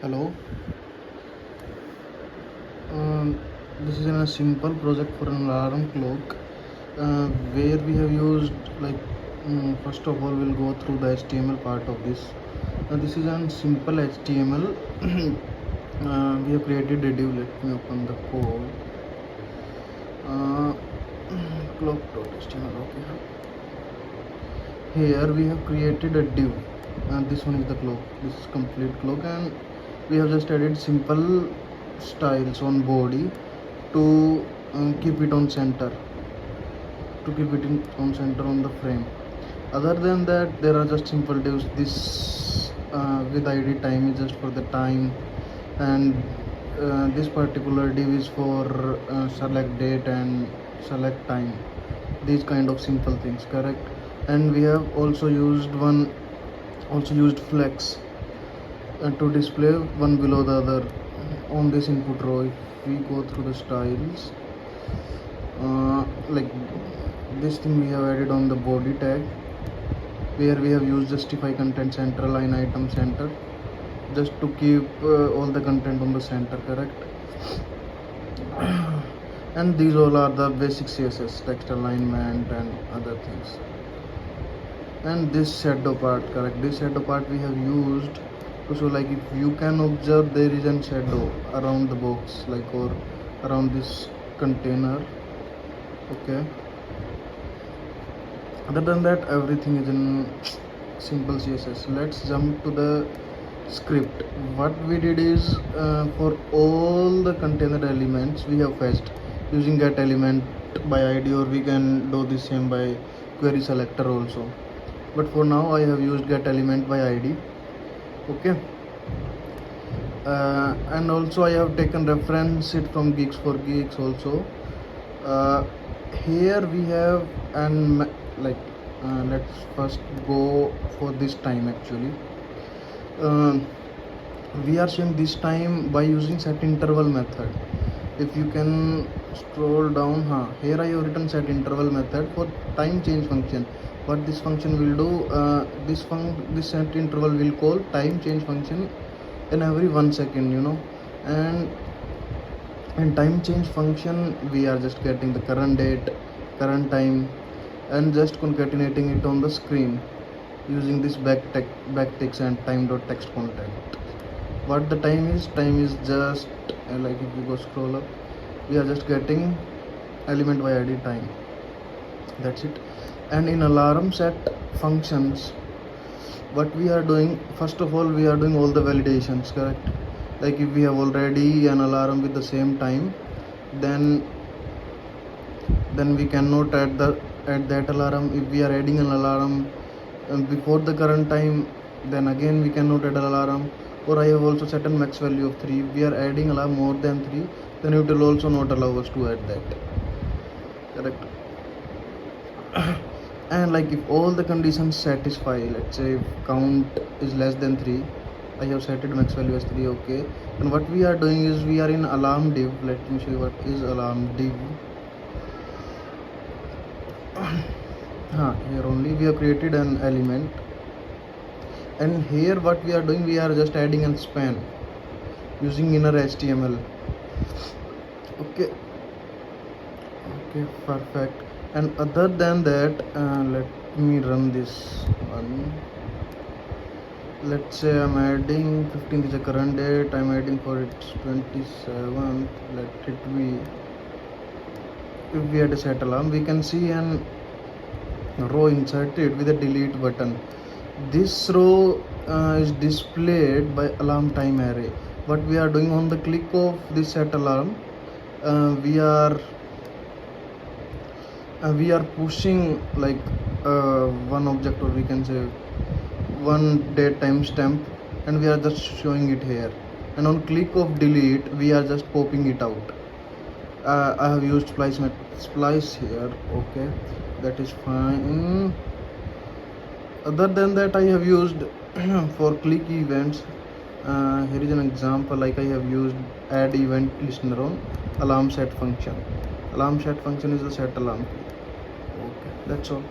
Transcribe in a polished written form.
Hello. Um, this is a simple project for an alarm clock where we have used first of all we'll go through the HTML part of this. This is a simple HTML. We have created a div. Let me open the code. Uh, clock.html. Okay. Here we have created a div, and this one is the clock. This is complete clock, and we have just added simple styles on body to keep it on center, on center on the frame. Other than that, there are just simple divs. This with id time is just for the time, and this particular div is for select date and select time. These kind of simple things, correct? And we have also used flex to display one below the other on this input row. If we go through the styles, like this thing we have added on the body tag, where we have used justify content center, line item center, just to keep all the content on the center, correct? And these all are the basic CSS, text alignment and other things. And this shadow part, correct? This shadow part we have used to show, like, if you can observe, there is a shadow around the box, like, or around this container. Okay, other than that, everything is in simple CSS. Let's jump to the script. What we did is, for all the container elements we have fetched using get element by id, or we can do the same by query selector also, but for now I have used get element by id. Okay, and also I have taken reference it from Geeks for Geeks also. Here we have let's first go for this time. Actually, we are showing this time by using set interval method. If you can scroll down, here I have written set interval method for time change function. What this function will do, this set interval will call time change function in every 1 second, and in time change function we are just getting the current date, current time, and just concatenating it on the screen using this backticks and time.text content. What the time is just like, if you go scroll up, we are just getting element by id time. That's it. And in alarm set functions, what we are doing, first of all, we are doing all the validations, correct? Like, if we have already an alarm with the same time, then we cannot add that alarm. If we are adding an alarm before the current time, then again we cannot add an alarm. Or I have also set a max value of 3. If we are adding alarm more than 3, then it will also not allow us to add that, correct? And like, if all the conditions satisfy, let's say if count is less than 3, I have set it max value as 3. Okay, and what we are doing is, we are in alarm div. Let me show you what is alarm div. Here only we have created an element, and here what we are doing, we are just adding a span using inner HTML. Okay, perfect. And other than that, let me run this one. Let's say I'm adding 15th is the current date, I'm adding for it 27th. Let it be. If we had a set alarm, we can see an row inserted with a delete button. This row is displayed by alarm time array. What we are doing, on the click of this set alarm, we are pushing, like, one object, or we can say one date timestamp, and we are just showing it here. And on click of delete, we are just popping it out. I have used splice here. Okay, that is fine. Other than that, I have used for click events, here is an example. Like, I have used add event listener on alarm set function. Alarm set function is the set alarm key. Okay, that's all.